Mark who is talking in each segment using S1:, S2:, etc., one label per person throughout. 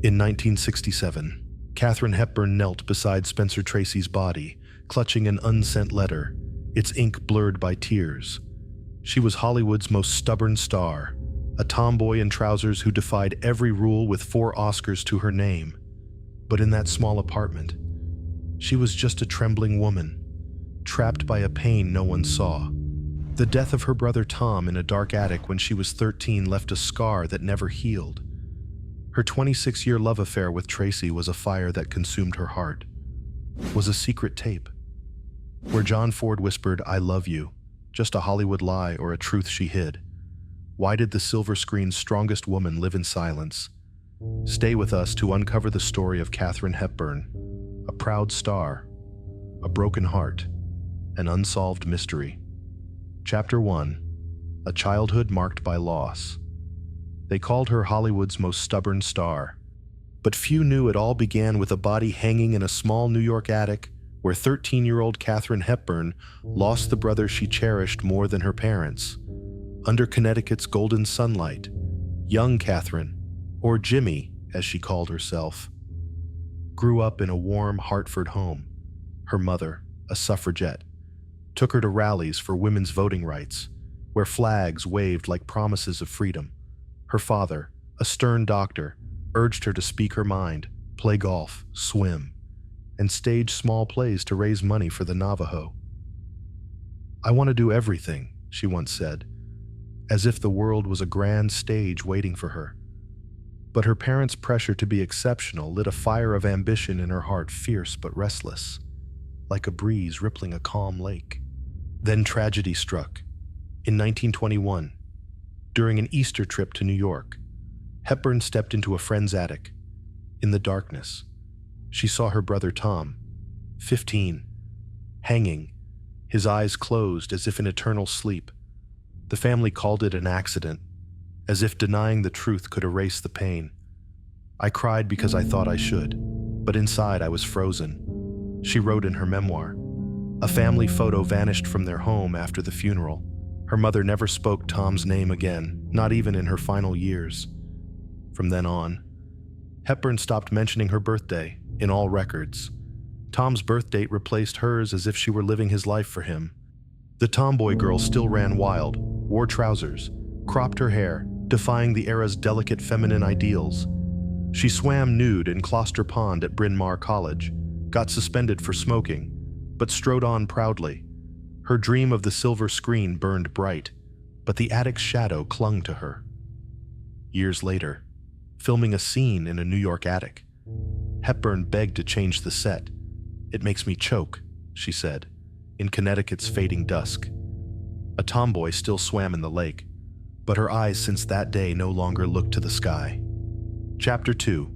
S1: In 1967, Katharine Hepburn knelt beside Spencer Tracy's body, clutching an unsent letter, its ink blurred by tears. She was Hollywood's most stubborn star, a tomboy in trousers who defied every rule with 4 Oscars to her name. But in that small apartment, she was just a trembling woman, trapped by a pain no one saw. The death of her brother Tom in a dark attic when she was 13 left a scar that never healed. Her 26-year love affair with Tracy was a fire that consumed her heart. Was a secret tape, where John Ford whispered, "I love you," just a Hollywood lie or a truth she hid? Why did the silver screen's strongest woman live in silence? Stay with us to uncover the story of Katharine Hepburn, a proud star, a broken heart, an unsolved mystery. Chapter 1: A childhood marked by loss. They called her Hollywood's most stubborn star, but few knew it all began with a body hanging in a small New York attic where 13-year-old Katharine Hepburn lost the brother she cherished more than her parents. Under Connecticut's golden sunlight, young Katharine, or Jimmy as she called herself, grew up in a warm Hartford home. Her mother, a suffragette, took her to rallies for women's voting rights, where flags waved like promises of freedom. Her father, a stern doctor, urged her to speak her mind, play golf, swim, and stage small plays to raise money for the Navajo. "I want to do everything," she once said, as if the world was a grand stage waiting for her. But her parents' pressure to be exceptional lit a fire of ambition in her heart, fierce but restless, like a breeze rippling a calm lake. Then tragedy struck. In 1921, during an Easter trip to New York, Hepburn stepped into a friend's attic. In the darkness, she saw her brother Tom, 15, hanging, his eyes closed as if in eternal sleep. The family called it an accident, as if denying the truth could erase the pain. "I cried because I thought I should, but inside I was frozen," she wrote in her memoir. A family photo vanished from their home after the funeral. Her mother never spoke Tom's name again, not even in her final years. From then on, Hepburn stopped mentioning her birthday in all records. Tom's birth date replaced hers as if she were living his life for him. The tomboy girl still ran wild, wore trousers, cropped her hair, defying the era's delicate feminine ideals. She swam nude in Closter Pond at Bryn Mawr College, got suspended for smoking, but strode on proudly. Her dream of the silver screen burned bright, but the attic's shadow clung to her. Years later, filming a scene in a New York attic, Hepburn begged to change the set. "It makes me choke," she said, in Connecticut's fading dusk. A tomboy still swam in the lake, but her eyes since that day no longer looked to the sky. Chapter 2: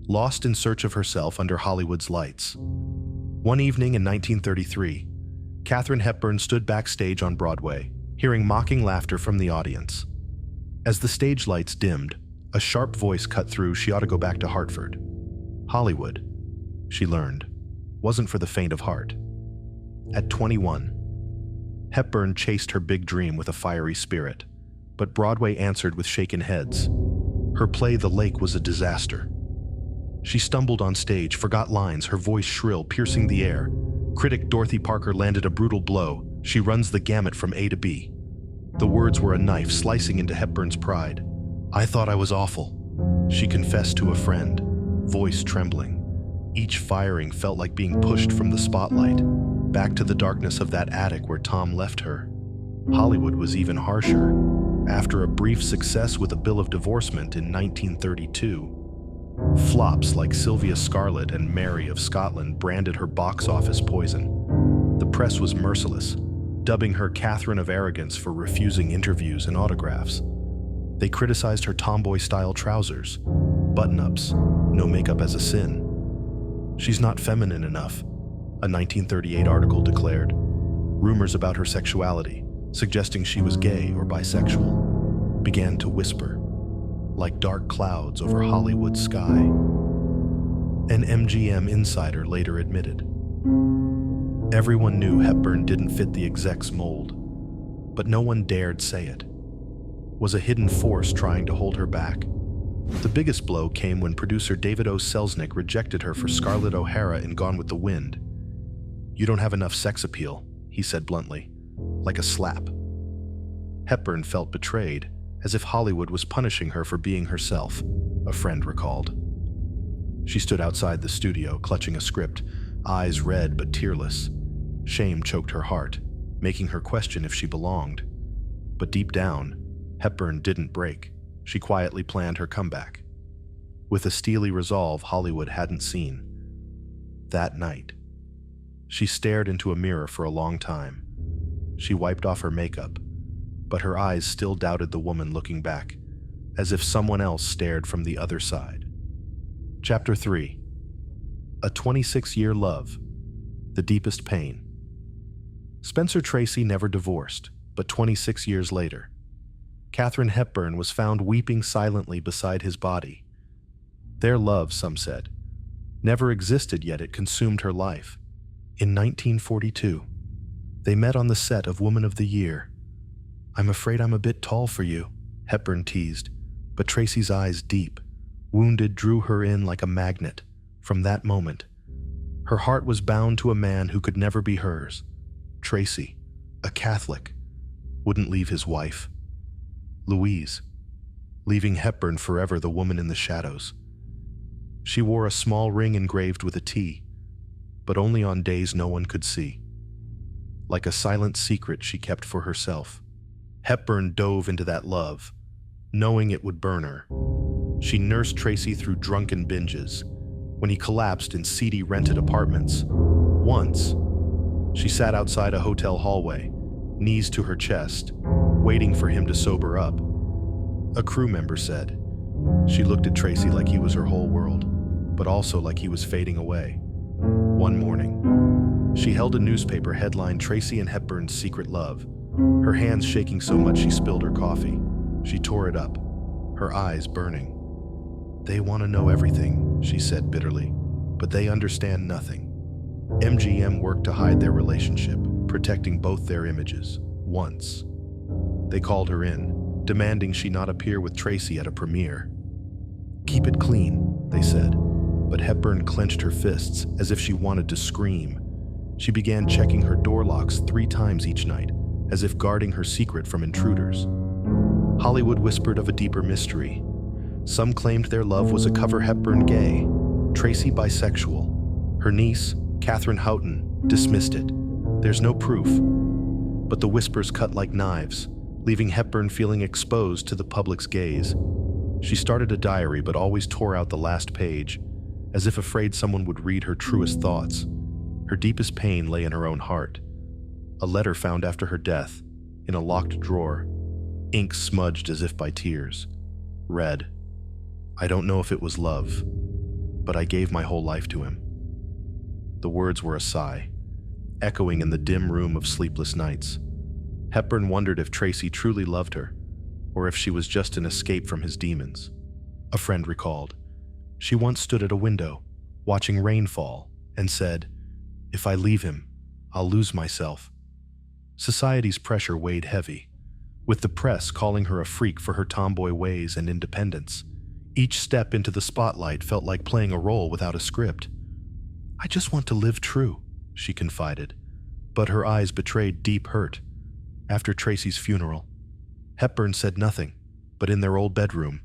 S1: Lost in search of herself under Hollywood's lights. One evening in 1933, Katharine Hepburn stood backstage on Broadway, hearing mocking laughter from the audience. As the stage lights dimmed, a sharp voice cut through she ought to go back to Hartford. Hollywood, she learned, wasn't for the faint of heart. At 21, Hepburn chased her big dream with a fiery spirit, but Broadway answered with shaken heads. Her play The Lake was a disaster. She stumbled on stage, forgot lines, her voice shrill, piercing the air. Critic Dorothy Parker landed a brutal blow. She runs the gamut from A to B. The words were a knife slicing into Hepburn's pride. "I thought I was awful," she confessed to a friend, voice trembling. Each firing felt like being pushed from the spotlight, back to the darkness of that attic where Tom left her. Hollywood was even harsher. After a brief success with a bill of divorcement in 1932, flops like Sylvia Scarlett and Mary of Scotland branded her box office poison. The press was merciless, dubbing her Catherine of Arrogance for refusing interviews and autographs. They criticized her tomboy-style trousers, button-ups, no makeup as a sin. "She's not feminine enough," a 1938 article declared. Rumors about her sexuality, suggesting she was gay or bisexual, began to whisper, like dark clouds over Hollywood's sky. An MGM insider later admitted. Everyone knew Hepburn didn't fit the exec's mold, but no one dared say it. Was a hidden force trying to hold her back? The biggest blow came when producer David O. Selznick rejected her for Scarlett O'Hara in Gone with the Wind. "You don't have enough sex appeal," he said bluntly, like a slap. Hepburn felt betrayed, as if Hollywood was punishing her for being herself, a friend recalled. She stood outside the studio, clutching a script, eyes red but tearless. Shame choked her heart, making her question if she belonged. But deep down, Hepburn didn't break. She quietly planned her comeback, with a steely resolve Hollywood hadn't seen. That night, she stared into a mirror for a long time. She wiped off her makeup, but her eyes still doubted the woman looking back, as if someone else stared from the other side. Chapter 3. A 26-year love. The deepest pain. Spencer Tracy never divorced, but 26 years later, Katharine Hepburn was found weeping silently beside his body. Their love, some said, never existed, yet it consumed her life. In 1942, they met on the set of Woman of the Year. "I'm afraid I'm a bit tall for you," Hepburn teased, but Tracy's eyes, deep, wounded, drew her in like a magnet. From that moment, her heart was bound to a man who could never be hers. Tracy, a Catholic, wouldn't leave his wife, Louise, leaving Hepburn forever the woman in the shadows. She wore a small ring engraved with a T, but only on days no one could see. Like a silent secret she kept for herself. Hepburn dove into that love, knowing it would burn her. She nursed Tracy through drunken binges, when he collapsed in seedy rented apartments. Once, she sat outside a hotel hallway, knees to her chest, waiting for him to sober up. A crew member said. She looked at Tracy like he was her whole world, but also like he was fading away. One morning, she held a newspaper headlined "Tracy and Hepburn's Secret Love," her hands shaking so much she spilled her coffee. She tore it up, her eyes burning. "They want to know everything," she said bitterly, "but they understand nothing." MGM worked to hide their relationship, protecting both their images. Once, they called her in, demanding she not appear with Tracy at a premiere. "Keep it clean," they said, but Hepburn clenched her fists as if she wanted to scream. She began checking her door locks 3 times each night, as if guarding her secret from intruders. Hollywood whispered of a deeper mystery. Some claimed their love was a cover. Hepburn gay, Tracy bisexual. Her niece, Katharine Houghton, dismissed it. There's no proof, but the whispers cut like knives, leaving Hepburn feeling exposed to the public's gaze. She started a diary but always tore out the last page, as if afraid someone would read her truest thoughts. Her deepest pain lay in her own heart. A letter found after her death, in a locked drawer, ink smudged as if by tears, read, "I don't know if it was love, but I gave my whole life to him." The words were a sigh, echoing in the dim room of sleepless nights. Hepburn wondered if Tracy truly loved her, or if she was just an escape from his demons. A friend recalled. She once stood at a window, watching rain fall, and said, "If I leave him, I'll lose myself." Society's pressure weighed heavy, with the press calling her a freak for her tomboy ways and independence. Each step into the spotlight felt like playing a role without a script. "I just want to live true," she confided, but her eyes betrayed deep hurt. After Tracy's funeral, Hepburn said nothing, but in their old bedroom,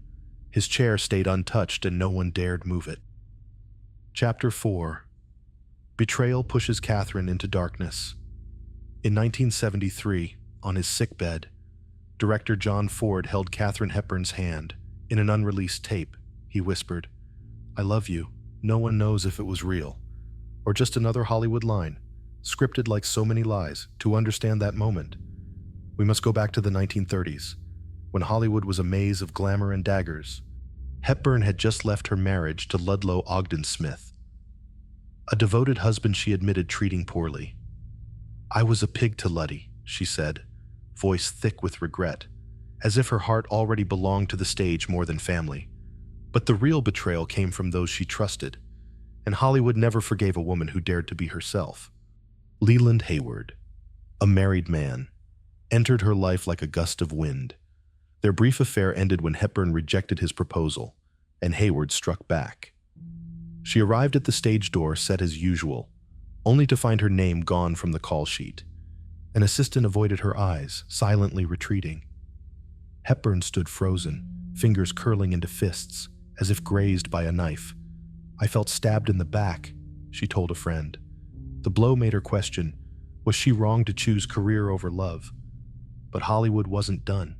S1: his chair stayed untouched and no one dared move it. Chapter 4. Betrayal pushes Katharine into darkness. In 1973, on his sickbed, director John Ford held Katharine Hepburn's hand. In an unreleased tape, he whispered, "I love you. No one knows if it was real, or just another Hollywood line, scripted like so many lies. To understand that moment, we must go back to the 1930s, when Hollywood was a maze of glamour and daggers. Hepburn had just left her marriage to Ludlow Ogden Smith, a devoted husband she admitted treating poorly. "I was a pig to Luddy," she said, voice thick with regret, as if her heart already belonged to the stage more than family. But the real betrayal came from those she trusted, and Hollywood never forgave a woman who dared to be herself. Leland Hayward, a married man, entered her life like a gust of wind. Their brief affair ended when Hepburn rejected his proposal, and Hayward struck back. She arrived at the stage door set as usual, only to find her name gone from the call sheet. An assistant avoided her eyes, silently retreating. Hepburn stood frozen, fingers curling into fists, as if grazed by a knife. "I felt stabbed in the back," she told a friend. The blow made her question, was she wrong to choose career over love? But Hollywood wasn't done.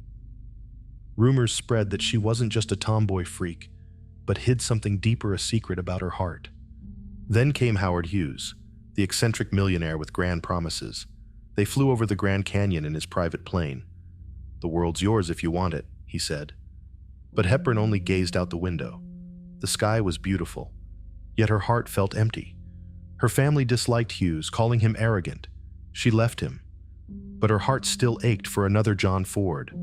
S1: Rumors spread that she wasn't just a tomboy freak, but hid something deeper, a secret about her heart. Then came Howard Hughes, the eccentric millionaire with grand promises. They flew over the Grand Canyon in his private plane. "The world's yours if you want it," he said. But Hepburn only gazed out the window. The sky was beautiful, yet her heart felt empty. Her family disliked Hughes, calling him arrogant. She left him, but her heart still ached for another John Ford.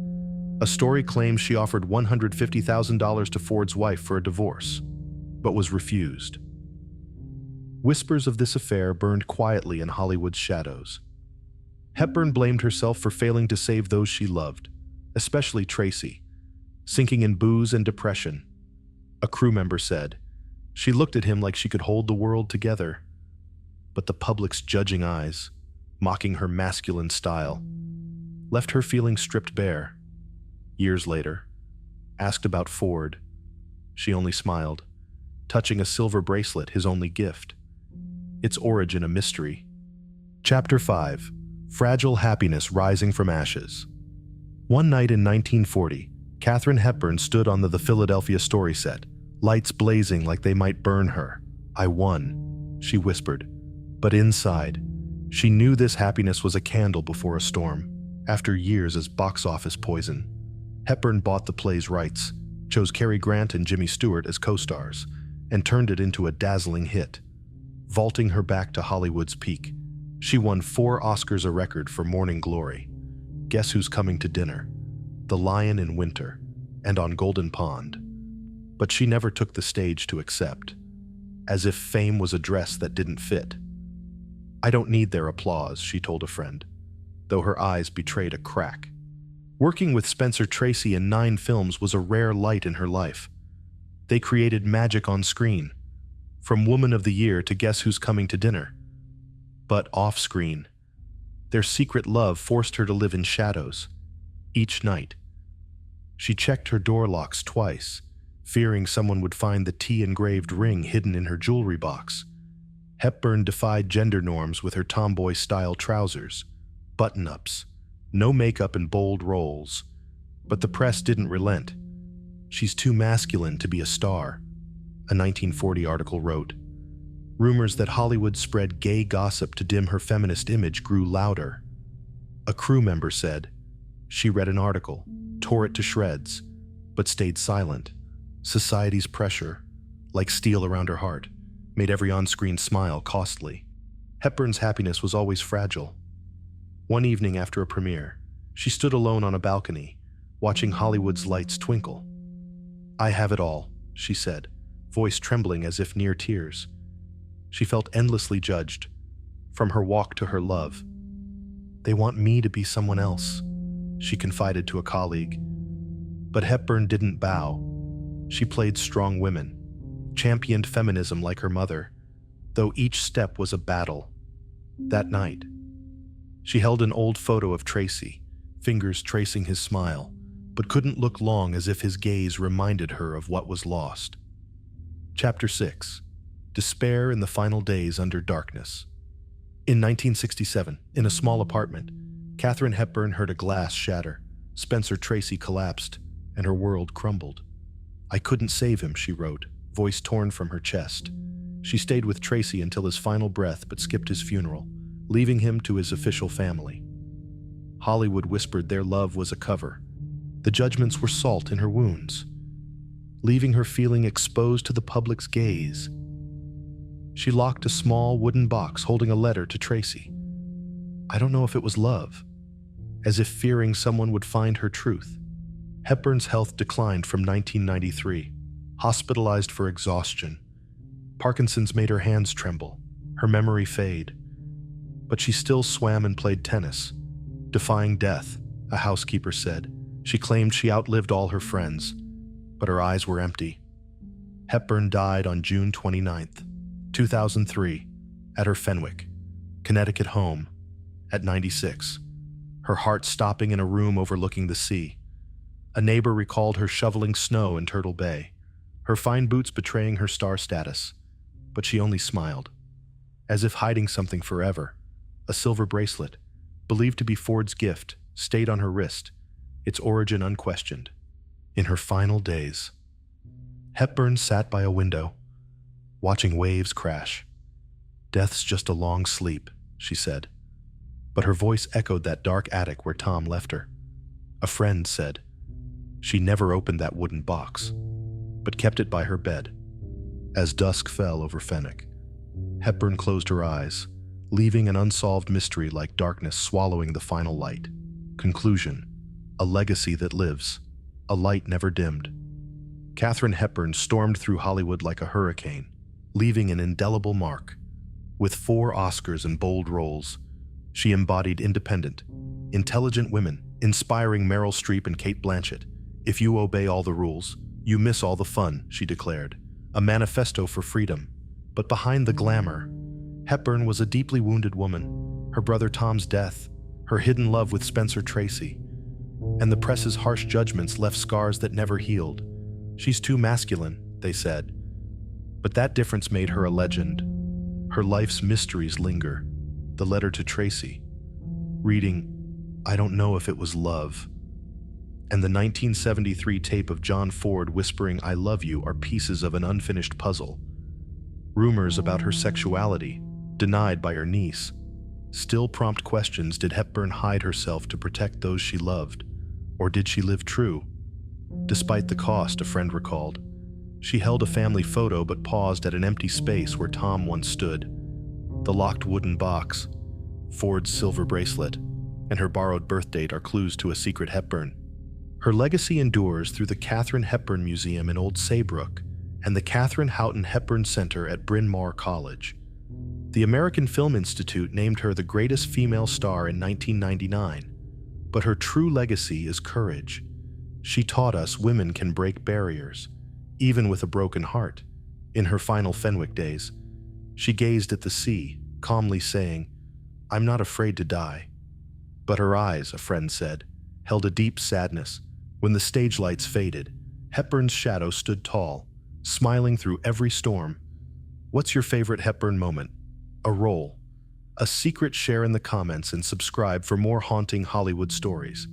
S1: A story claims she offered $150,000 to Ford's wife for a divorce, but was refused. Whispers of this affair burned quietly in Hollywood's shadows. Hepburn blamed herself for failing to save those she loved, especially Tracy, sinking in booze and depression. A crew member said, "She looked at him like she could hold the world together." But the public's judging eyes, mocking her masculine style, left her feeling stripped bare. Years later, asked about Ford, she only smiled, touching a silver bracelet, his only gift. Its origin a mystery. Chapter 5. Fragile Happiness Rising from Ashes. One night in 1940, Katharine Hepburn stood on the Philadelphia story set, lights blazing like they might burn her. "I won," she whispered. But inside, she knew this happiness was a candle before a storm. After years as box office poison, Hepburn bought the play's rights, chose Cary Grant and Jimmy Stewart as co-stars, and turned it into a dazzling hit. Vaulting her back to Hollywood's peak, she won 4 Oscars, a record for Morning Glory, Guess Who's Coming to Dinner, The Lion in Winter, and On Golden Pond. But she never took the stage to accept, as if fame was a dress that didn't fit. "I don't need their applause," she told a friend, though her eyes betrayed a crack. Working with Spencer Tracy in 9 films was a rare light in her life. They created magic on screen, from Woman of the Year to Guess Who's Coming to Dinner. But off-screen, their secret love forced her to live in shadows. Each night, she checked her door locks twice, fearing someone would find the T-engraved ring hidden in her jewelry box. Hepburn defied gender norms with her tomboy-style trousers, button-ups, no makeup and bold roles. But the press didn't relent. "She's too masculine to be a star," a 1940 article wrote. Rumors that Hollywood spread gay gossip to dim her feminist image grew louder. A crew member said, she read an article, tore it to shreds, but stayed silent. Society's pressure, like steel around her heart, made every on-screen smile costly. Hepburn's happiness was always fragile. One evening after a premiere, she stood alone on a balcony, watching Hollywood's lights twinkle. "I have it all," she said, voice trembling as if near tears. She felt endlessly judged, from her walk to her love. "They want me to be someone else," she confided to a colleague. But Hepburn didn't bow. She played strong women, championed feminism like her mother, though each step was a battle. That night, she held an old photo of Tracy, fingers tracing his smile, but couldn't look long as if his gaze reminded her of what was lost. Chapter 6. Despair in the Final Days Under Darkness. In 1967, in a small apartment, Katharine Hepburn heard a glass shatter. Spencer Tracy collapsed, and her world crumbled. "I couldn't save him," she wrote, voice torn from her chest. She stayed with Tracy until his final breath but skipped his funeral, leaving him to his official family. Hollywood whispered their love was a cover. The judgments were salt in her wounds, leaving her feeling exposed to the public's gaze. She locked a small wooden box holding a letter to Tracy. I don't know if it was love, as if fearing someone would find her truth. Hepburn's health declined from 1993, hospitalized for exhaustion. Parkinson's made her hands tremble, her memory fade. But she still swam and played tennis, defying death, a housekeeper said. She claimed she outlived all her friends, but her eyes were empty. Hepburn died on June 29, 2003, at her Fenwick, Connecticut home, at 96, her heart stopping in a room overlooking the sea. A neighbor recalled her shoveling snow in Turtle Bay, her fine boots betraying her star status, but she only smiled, as if hiding something forever. A silver bracelet, believed to be Ford's gift, stayed on her wrist, its origin unquestioned. In her final days, Hepburn sat by a window, watching waves crash. "Death's just a long sleep," she said. But her voice echoed that dark attic where Tom left her. A friend said she never opened that wooden box, but kept it by her bed. As dusk fell over Fenwick, Hepburn closed her eyes, leaving an unsolved mystery like darkness swallowing the final light. Conclusion: a legacy that lives, a light never dimmed. Katharine Hepburn stormed through Hollywood like a hurricane, leaving an indelible mark. With 4 Oscars and bold roles, she embodied independent, intelligent women, inspiring Meryl Streep and Cate Blanchett. "If you obey all the rules, you miss all the fun," she declared, a manifesto for freedom. But behind the glamour, Hepburn was a deeply wounded woman. Her brother Tom's death, her hidden love with Spencer Tracy, and the press's harsh judgments left scars that never healed. "She's too masculine," they said. But that difference made her a legend. Her life's mysteries linger. The letter to Tracy, reading, "I don't know if it was love," and the 1973 tape of John Ford whispering "I love you" are pieces of an unfinished puzzle. Rumors about her sexuality, denied by her niece, still prompt questions. Did Hepburn hide herself to protect those she loved, or did she live true? Despite the cost, a friend recalled, she held a family photo but paused at an empty space where Tom once stood. The locked wooden box, Ford's silver bracelet, and her borrowed birth date are clues to a secret Hepburn. Her legacy endures through the Katharine Hepburn Museum in Old Saybrook and the Katharine Houghton Hepburn Center at Bryn Mawr College. The American Film Institute named her the greatest female star in 1999, but her true legacy is courage. She taught us women can break barriers, even with a broken heart. In her final Fenwick days, she gazed at the sea, calmly saying, "I'm not afraid to die." But her eyes, a friend said, held a deep sadness. When the stage lights faded, Hepburn's shadow stood tall, smiling through every storm. What's your favorite Hepburn moment? A role? A secret? Share in the comments and subscribe for more haunting Hollywood stories.